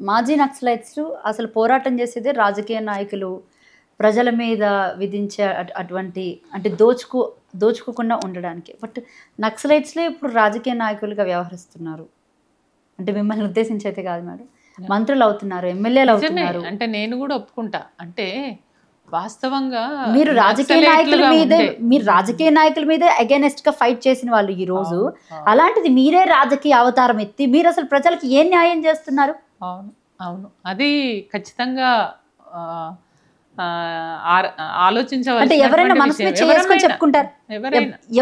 మాజీ నక్సలైట్స్ అసలు పోరాటం చేసేదే రాజకీయ నాయకులు ప్రజల మీద విధించే అటువంటి అంటే దోచుకోకుండా ఉండడానికి. బట్ నక్సలైట్స్‌లే ఇప్పుడు రాజకీయ నాయకులుగా వ్యవహరిస్తున్నారు. అంటే మిమ్మల్ని ఉద్దేశించి అయితే కాదు మేడం. మంత్రులు అవుతున్నారు, ఎమ్మెల్యేలు అవుతున్నారు. అంటే నేను కూడా ఒప్పుకుంటా. అంటే వాస్తవంగా మీరు రాజకీయ నాయకుల మీదే అగైనెస్ట్ గా ఫైట్ చేసిన వాళ్ళు ఈ రోజు. అలాంటిది మీరే రాజకీయ అవతారం ఎత్తి మీరు అసలు ప్రజలకు ఏం న్యాయం చేస్తున్నారు? అవును, అవును, అది ఖచ్చితంగా ఆలోచించవలసిన. అంటే ఎవరైనా మనసు మీద చేసుకొని చెప్పుకుంటారు,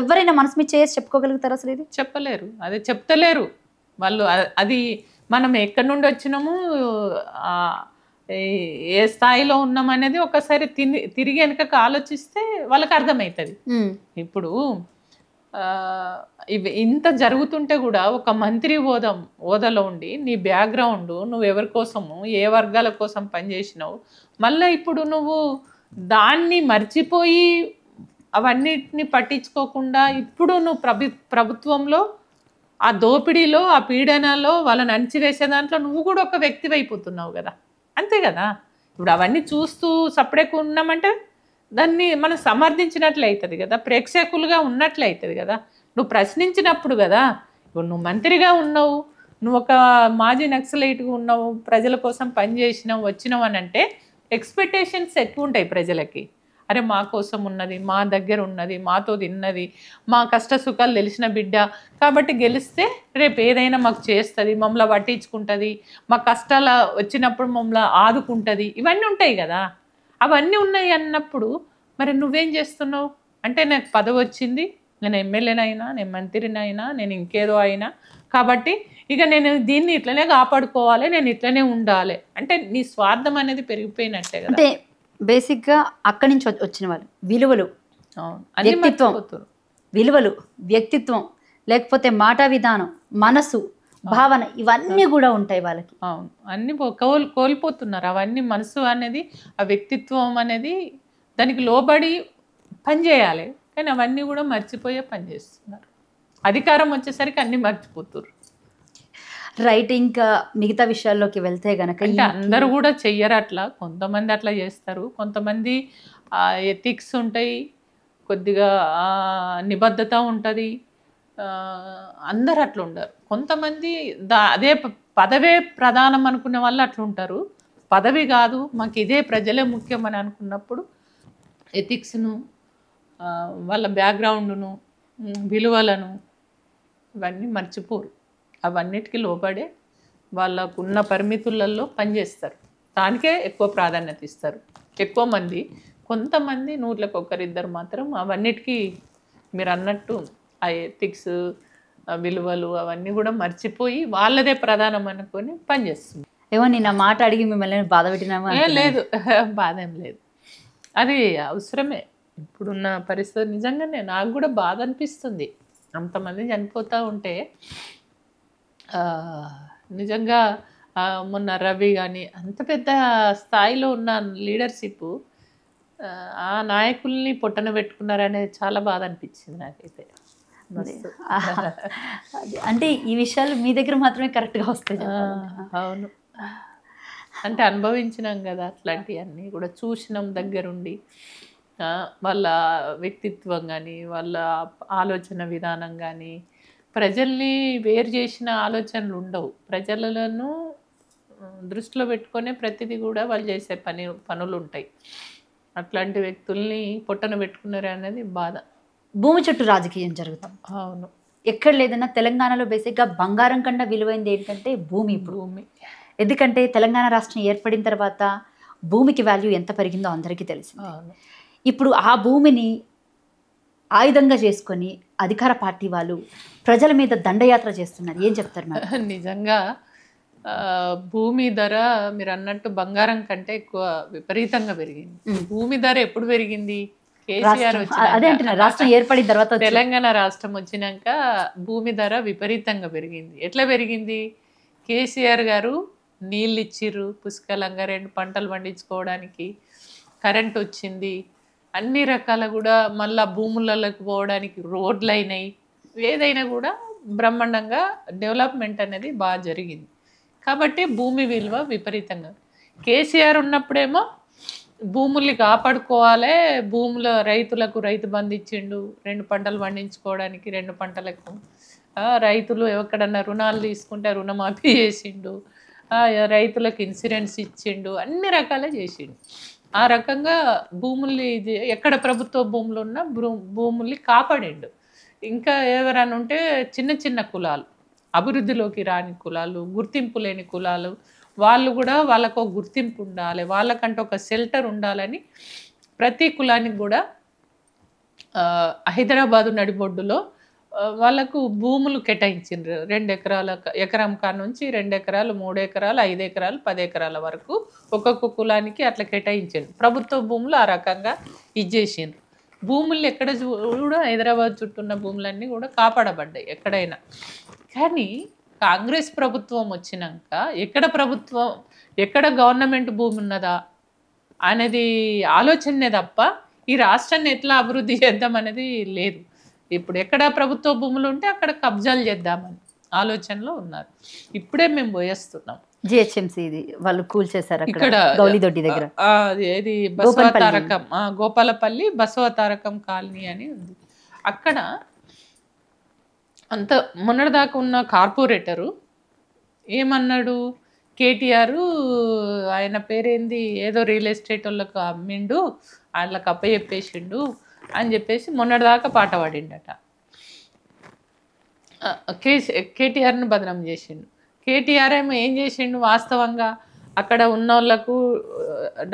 ఎవరైనా మనసు మీద చేసి చెప్పుకోగలుగుతారు అసలు? ఇది చెప్పలేరు, అదే చెప్తలేరు వాళ్ళు. అది మనం ఎక్కడి నుండి వచ్చినాము, ఏ స్థాయిలో ఉన్నాం అనేది ఒకసారి తిరిగి వెనకకు ఆలోచిస్తే వాళ్ళకి అర్థమవుతుంది. ఇప్పుడు ఇంత జరుగుతుంటే కూడా ఒక మంత్రి హోదాలో ఉండి నీ బ్యాక్గ్రౌండ్, నువ్వు ఎవరి కోసము ఏ వర్గాల కోసం పనిచేసినావు, మళ్ళీ ఇప్పుడు నువ్వు దాన్ని మర్చిపోయి అవన్నిటిని పట్టించుకోకుండా ఇప్పుడు నువ్వు ప్రభుత్వంలో ఆ దోపిడీలో, ఆ పీడనలో వాళ్ళని అణచివేసే దాంట్లో నువ్వు కూడా ఒక వ్యక్తి అయిపోతున్నావు కదా, అంతే కదా. ఇప్పుడు అవన్నీ చూస్తూ సపరేట్గా ఉన్నామంటే దాన్ని మనం సమర్థించినట్లు అవుతుంది కదా, ప్రేక్షకులుగా ఉన్నట్లు అవుతుంది కదా, నువ్వు ప్రశ్నించినప్పుడు కదా. ఇప్పుడు నువ్వు మంత్రిగా ఉన్నావు, నువ్వు ఒక మాజీ నక్సలైట్గా ఉన్నావు, ప్రజల కోసం పనిచేసినావు, వచ్చినావు అని అంటే ఎక్స్పెక్టేషన్స్ ఎక్కువ ఉంటాయి ప్రజలకి. అరే మా కోసం ఉన్నది, మా దగ్గర ఉన్నది, మాతో తిన్నది, మా కష్ట సుఖాలు తెలిసిన బిడ్డ కాబట్టి గెలిస్తే రేపు ఏదైనా మాకు చేస్తుంది, మమ్మల్ని పట్టించుకుంటుంది, మా కష్టాలు వచ్చినప్పుడు మమ్మల్ని ఆదుకుంటుంది, ఇవన్నీ ఉంటాయి కదా. అవన్నీ ఉన్నాయి అన్నప్పుడు మరి నువ్వేం చేస్తున్నావు అంటే, నాకు పదవి వచ్చింది, నేను ఎమ్మెల్యేనైనా, నేను మంత్రినైనా, నేను ఇంకేదో అయినా కాబట్టి ఇక నేను దీన్ని ఇట్లనే కాపాడుకోవాలి, నేను ఇట్లనే ఉండాలి అంటే నీ స్వార్థం అనేది పెరిగిపోయినట్టే కదా. అంటే బేసిక్గా అక్కడి నుంచి వచ్చిన వాళ్ళు విలువలు, వ్యక్తిత్వం లేకపోతే మాట విధానం, మనసు, భావన, ఇవన్నీ కూడా ఉంటాయి వాళ్ళకి. అవును, అన్ని కోల్పోతున్నారు అవన్నీ. మనసు అనేది, ఆ వ్యక్తిత్వం అనేది దానికి లోబడి పనిచేయాలి, కానీ అవన్నీ కూడా మర్చిపోయే పనిచేస్తున్నారు. అధికారం వచ్చేసరికి అన్ని మర్చిపోతున్నారు. రైట్. ఇంకా మిగతా విషయాల్లోకి వెళ్తే గనక అంటే అందరూ కూడా చెయ్యరు అట్లా, కొంతమంది అట్లా చేస్తారు, కొంతమంది ఎథిక్స్ ఉంటాయి, కొద్దిగా నిబద్ధత ఉంటుంది, అందరు అట్లా ఉండరు. కొంతమంది అదే పదవే ప్రధానం అనుకునే వాళ్ళు అట్లా ఉంటారు. పదవి కాదు మాకు ఇదే ప్రజలే ముఖ్యం అని అనుకున్నప్పుడు ఎథిక్స్ను, వాళ్ళ బ్యాక్గ్రౌండ్ను, విలువలను ఇవన్నీ మర్చిపోరు. అవన్నిటికీ లోబడే వాళ్ళకున్న పరిమితులలో పనిచేస్తారు, దానికే ఎక్కువ ప్రాధాన్యత ఇస్తారు ఎక్కువ మంది. కొంతమంది నూట్లకు ఒకరిద్దరు మాత్రం అవన్నిటికీ మీరు అన్నట్టు ఆ ఎథిక్స్, విలువలు అవన్నీ కూడా మర్చిపోయి వాళ్ళదే ప్రధానం అనుకొని పనిచేస్తుంది. ఏమో నేను ఆ మాట అడిగి మిమ్మల్ని బాధ పెట్టినామా? లేదు, బాధ ఏం లేదు, అది అవసరమే. ఇప్పుడున్న పరిస్థితి నిజంగానే నాకు కూడా బాధ అనిపిస్తుంది. అంతమంది చనిపోతూ ఉంటే నిజంగా మొన్న రవి కానీ అంత పెద్ద స్థాయిలో ఉన్న లీడర్షిప్, ఆ నాయకుల్ని పొట్టన పెట్టుకున్నారనేది చాలా బాధ అనిపించింది నాకైతే. అంటే ఈ విషయాలు మీ దగ్గర మాత్రమే కరెక్ట్గా వస్తాయి. అవును, అంటే అనుభవించినాం కదా అట్లాంటివన్నీ కూడా, చూసినాం దగ్గరుండి. వాళ్ళ వ్యక్తిత్వం కానీ, వాళ్ళ ఆలోచన విధానం కానీ, ప్రజల్ని వేరు చేసిన ఆలోచనలు ఉండవు. ప్రజలను దృష్టిలో పెట్టుకునే ప్రతిదీ కూడా వాళ్ళు చేసే పనులు ఉంటాయి. అట్లాంటి వ్యక్తుల్ని పొట్టన పెట్టుకున్నారు అనేది బాధ. భూమి చుట్టూ రాజకీయం జరుగుతుంది. అవును, ఎక్కడ లేదన్నా తెలంగాణలో బేసిక్గా బంగారం కన్నా విలువైంది ఏంటంటే భూమి. ఎందుకంటే తెలంగాణ రాష్ట్రం ఏర్పడిన తర్వాత భూమికి వాల్యూ ఎంత పెరిగిందో అందరికీ తెలిసింది. ఇప్పుడు ఆ భూమిని ఆయుధంగా చేసుకొని అధికార పార్టీ వాళ్ళు ప్రజల మీద దండయాత్ర చేస్తున్నారు. ఏం చెప్తారు మేడం? నిజంగా భూమి ధర మీరు అన్నట్టు బంగారం కంటే ఎక్కువ విపరీతంగా పెరిగింది. భూమి ధర ఎప్పుడు పెరిగింది? కేసీఆర్ వచ్చిన రాష్ట్రం ఏర్పడిన తర్వాత, తెలంగాణ రాష్ట్రం వచ్చినాక భూమి ధర విపరీతంగా పెరిగింది. ఎట్లా పెరిగింది? కేసీఆర్ గారు నీళ్ళు ఇచ్చిర్రు పుష్కలంగా, 2 పంటలు పండించుకోవడానికి, కరెంట్ వచ్చింది, అన్ని రకాల కూడా మళ్ళీ భూములలోకి పోవడానికి రోడ్లు అయినాయి, ఏదైనా కూడా బ్రహ్మాండంగా డెవలప్మెంట్ అనేది బాగా జరిగింది. కాబట్టి భూమి విలువ విపరీతంగా. కేసీఆర్ ఉన్నప్పుడేమో భూముల్ని కాపాడుకోవాలి, భూముల రైతులకు రైతు బంధు ఇచ్చిండు, 2 పంటలు పండించుకోవడానికి 2 పంటలకు. రైతులు ఎక్కడన్నా రుణాలు తీసుకుంటే రుణమాఫీ చేసిండు, రైతులకు ఇన్సూరెన్స్ ఇచ్చిండు, అన్ని రకాలే చేసిండు. ఆ రకంగా భూముల్ని ఎక్కడ ప్రభుత్వ భూములు ఉన్నా భూముల్ని కాపాడిండు. ఇంకా ఎవరైనా ఉంటే చిన్న చిన్న కులాలు, అభివృద్ధిలోకి రాని కులాలు, గుర్తింపు లేని కులాలు, వాళ్ళు కూడా వాళ్ళకు ఒక గుర్తింపు ఉండాలి, వాళ్ళకంటే ఒక షెల్టర్ ఉండాలని ప్రతి కులానికి కూడా హైదరాబాదు నడిబొడ్డులో వాళ్ళకు భూములు కేటాయించిండ్రు. 2 ఎకరాల ఎకరం కా నుంచి 2 ఎకరాలు, 3 ఎకరాలు, 5 ఎకరాలు, 10 ఎకరాల వరకు ఒక్కొక్క కులానికి అట్లా కేటాయించిండ్రు. ప్రభుత్వ భూములు ఆ రకంగా ఇచ్చేసిండ్రు. భూములు ఎక్కడ కూడా హైదరాబాద్ చుట్టూ ఉన్న భూములన్నీ కూడా కాపాడబడ్డాయి ఎక్కడైనా. కానీ కాంగ్రెస్ ప్రభుత్వం వచ్చినాక ఎక్కడ గవర్నమెంట్ భూమి ఉన్నదా అనేది ఆలోచనే తప్ప ఈ రాష్ట్రాన్ని ఎట్లా అభివృద్ధి చేద్దాం అనేది లేదు. ఇప్పుడు ఎక్కడ ప్రభుత్వ భూములు ఉంటే అక్కడ కబ్జాలు చేద్దామని ఆలోచనలో ఉన్నారు. ఇప్పుడే మేము పోయేస్తున్నాం. జిహెచ్ఎంసీ వాళ్ళు కూల్ చేశారు ఇక్కడ గౌలిదొడ్డి దగ్గర. ఇది బసవతారకం, గోపాలపల్లి బసవతారకం కాలనీ అని ఉంది. అక్కడ అంత మొన్నటిదాకా ఉన్న కార్పొరేటరు ఏమన్నాడు, కేటీఆర్ ఆయన పేరేంది ఏదో రియల్ ఎస్టేట్ వాళ్ళకు అమ్మిండు, వాళ్ళకి అప్పచెప్పేసిండు అని చెప్పేసి మొన్నటిదాకా పాట పాడిండట. కేటీఆర్ని బదనాం చేసిండు. కేటీఆర్ ఏం చేసిండు, వాస్తవంగా అక్కడ ఉన్న వాళ్ళకు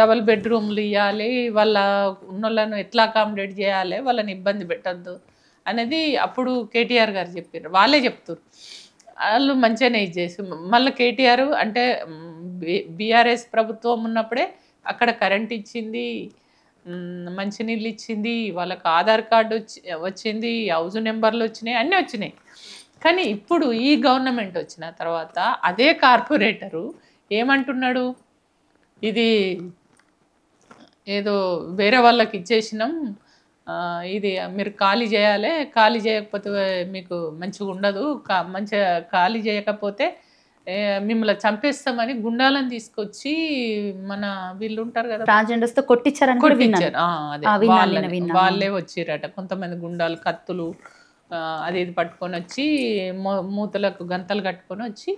డబల్ బెడ్రూమ్లు ఇవ్వాలి, వాళ్ళ ఉన్నోళ్ళను ఎట్లా అకామిడేట్ చేయాలి, వాళ్ళని ఇబ్బంది పెట్టద్దు అనేది అప్పుడు కేటీఆర్ గారు చెప్పారు. వాళ్ళే చెప్తారు, వాళ్ళు మంచిగానే ఇది చేసి. మళ్ళీ కేటీఆర్ అంటే బీఆర్ఎస్ ప్రభుత్వం ఉన్నప్పుడే అక్కడ కరెంట్ ఇచ్చింది, మంచినీళ్ళు ఇచ్చింది, వాళ్ళకి ఆధార్ కార్డు వచ్చింది, హౌస్ నెంబర్లు వచ్చినాయి, అన్నీ వచ్చినాయి. కానీ ఇప్పుడు ఈ గవర్నమెంట్ వచ్చిన తర్వాత అదే కార్పొరేటరు ఏమంటున్నాడు, ఇది ఏదో వేరే వాళ్ళకి ఇచ్చేసినాం, ఇది మీరు ఖాళీ చేయాలి, ఖాళీ చేయకపోతే మీకు మంచిగా ఉండదు, మంచిగా ఖాళీ చేయకపోతే మిమ్మల్ని చంపేస్తామని గుండాలను తీసుకొచ్చి మన వీళ్ళు ఉంటారు కదా ట్రాన్స్జెండర్స్ తో కొట్టించారని వాళ్ళే వచ్చిరట. కొంతమంది గుండాలు కత్తులు అది ఇది పట్టుకొని వచ్చి మూతలకు గంతలు కట్టుకొని వచ్చి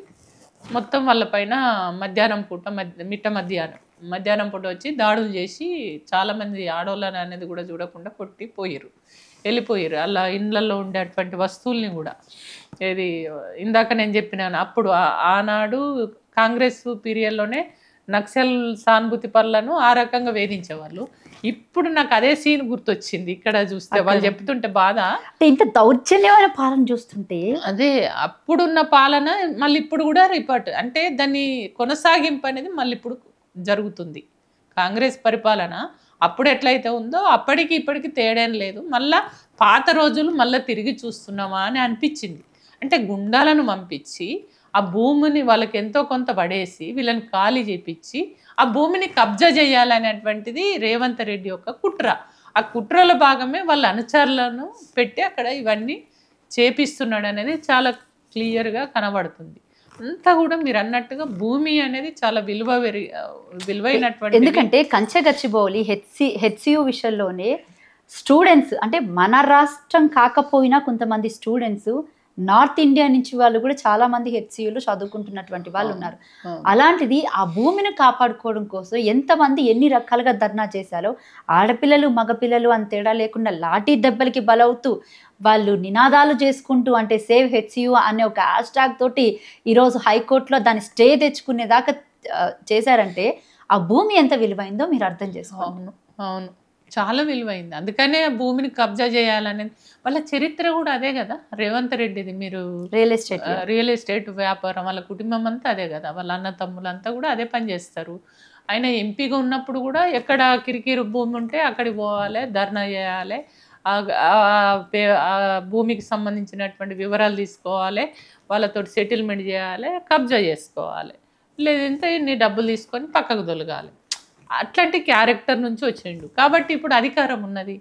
మొత్తం వాళ్ళ పైన మధ్యాహ్నం పూట మధ్యాహ్నం పూట వచ్చి దాడులు చేసి చాలామంది ఆడవాళ్ళని అనేది కూడా చూడకుండా కొట్టి వెళ్ళిపోయారు. అలా ఇళ్ళల్లో ఉండేటువంటి వస్తువుల్ని కూడా ఏది ఇందాక నేను చెప్పినాను, అప్పుడు ఆనాడు కాంగ్రెస్ పీరియడ్లోనే నక్సల్ సానుభూతి పనులను ఆ రకంగా వేధించేవాళ్ళు. ఇప్పుడు నాకు అదే సీన్ గుర్తొచ్చింది ఇక్కడ చూస్తే, వాళ్ళు చెప్తుంటే బాధ. ఇంత దౌర్జన్యమైన పాలన చూస్తుంటే అదే అప్పుడున్న పాలన మళ్ళీ ఇప్పుడు కూడా రిపీట్, అంటే దాన్ని కొనసాగింపు అనేది మళ్ళీ ఇప్పుడు జరుగుతుంది. కాంగ్రెస్ పరిపాలన అప్పుడు ఎట్లయితే ఉందో అప్పటికి ఇప్పటికి తేడేం లేదు, మళ్ళా పాత రోజులు మళ్ళీ తిరిగి చూస్తున్నామా అని అనిపించింది. అంటే గుండాలను పంపించి ఆ భూమిని వాళ్ళకి ఎంతో కొంత పడేసి వీళ్ళని ఖాళీ చేపించి ఆ భూమిని కబ్జా చేయాలనేటువంటిది రేవంత్ రెడ్డి యొక్క కుట్ర. ఆ కుట్రలో భాగమే వాళ్ళ అనుచరులను పెట్టి అక్కడ ఇవన్నీ చేపిస్తున్నాడు అనేది చాలా క్లియర్గా కనబడుతుంది. అంతా కూడా మీరు అన్నట్టుగా భూమి అనేది చాలా విలువైనటువంటి. ఎందుకంటే కంచెగచ్చిబౌలి హెచ్సియు విషయంలోనే స్టూడెంట్స్, అంటే మన రాష్ట్రం కాకపోయినా కొంతమంది స్టూడెంట్స్ నార్త్ ఇండియా నుంచి వాళ్ళు కూడా చాలా మంది హెచ్సియులు చదువుకుంటున్నటువంటి వాళ్ళు ఉన్నారు. అలాంటిది ఆ భూమిని కాపాడుకోవడం కోసం ఎంతమంది ఎన్ని రకాలుగా ధర్నా చేశారో, ఆడపిల్లలు మగపిల్లలు అని తేడా లేకుండా లాఠీ దెబ్బలకి బలవుతూ వాళ్ళు నినాదాలు చేసుకుంటూ, అంటే సేవ్ హెచ్సియు అనే ఒక హ్యాష్ ట్యాగ్ తోటి ఈరోజు హైకోర్టులో దాన్ని స్టే తెచ్చుకునేదాకా చేశారంటే ఆ భూమి ఎంత విలువైందో మీరు అర్థం చేసుకోవాలి. అవును, చాలా విలువైంది. అందుకనే భూమిని కబ్జా చేయాలనేది వాళ్ళ చరిత్ర కూడా అదే కదా రేవంత్ రెడ్డిది. మీరు రియల్ ఎస్టేట్ వ్యాపారం, వాళ్ళ కుటుంబం అంతా అదే కదా, వాళ్ళ అన్న తమ్ములంతా కూడా అదే పని చేస్తారు. ఆయన ఎంపీగా ఉన్నప్పుడు కూడా ఎక్కడ కిరికిరి భూమి ఉంటే అక్కడికి పోవాలి, ధర్నా చేయాలి, భూమికి సంబంధించినటువంటి వివరాలు తీసుకోవాలి, వాళ్ళతో సెటిల్మెంట్ చేయాలి, కబ్జా చేసుకోవాలి, లేదంటే ఇన్ని డబ్బులు తీసుకొని పక్కకు తొలగాలి. అట్లాంటి క్యారెక్టర్ నుంచి వచ్చిండు. కాబట్టి ఇప్పుడు అధికారం ఉన్నది.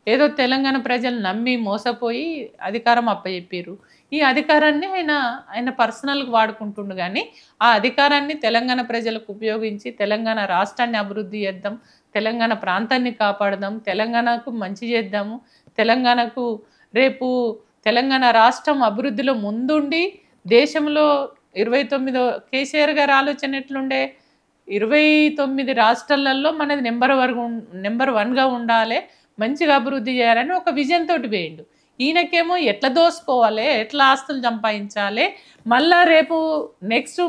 ఏదో తెలంగాణ ప్రజలు నమ్మి మోసపోయి అధికారం అప్పచెప్పారు. ఈ అధికారాన్ని ఆయన పర్సనల్గా వాడుకుంటుండు. కానీ ఆ అధికారాన్ని తెలంగాణ ప్రజలకు ఉపయోగించి తెలంగాణ రాష్ట్రాన్ని అభివృద్ధి చేద్దాం, తెలంగాణ ప్రాంతాన్ని కాపాడదాం, తెలంగాణకు మంచి చేద్దాము, తెలంగాణకు రేపు తెలంగాణ రాష్ట్రం అభివృద్ధిలో ముందుండి దేశంలో 29 కేసీఆర్ గారి ఆలోచన ఎట్లుండే, 29 రాష్ట్రాలలో మనది నెంబర్ 1గా ఉండాలి, మంచిగా అభివృద్ధి చేయాలని ఒక విజన్ తోటి వేయండు. ఈయనకేమో ఎట్లా దోసుకోవాలి, ఎట్లా ఆస్తులు సంపాదించాలి, మళ్ళా రేపు నెక్స్ట్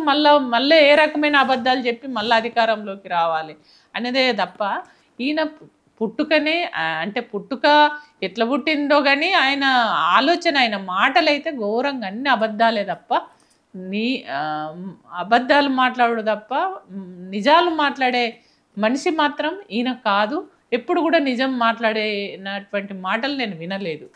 మళ్ళీ ఏ రకమైన అబద్ధాలు చెప్పి మళ్ళీ అధికారంలోకి రావాలి అనేదే తప్ప ఈయన పుట్టుకనే అంటే పుట్టుక ఎట్లా పుట్టిందో కానీ ఆయన ఆలోచన, ఆయన మాటలు అయితే ఘోరంగా అన్ని అబద్ధాలే తప్ప అబద్ధాలు మాట్లాడు తప్ప నిజాలు మాట్లాడే మనిషి మాత్రం ఈయన కాదు. ఎప్పుడు కూడా నిజం మాట్లాడేటువంటి మాటలు నేను వినలేదు.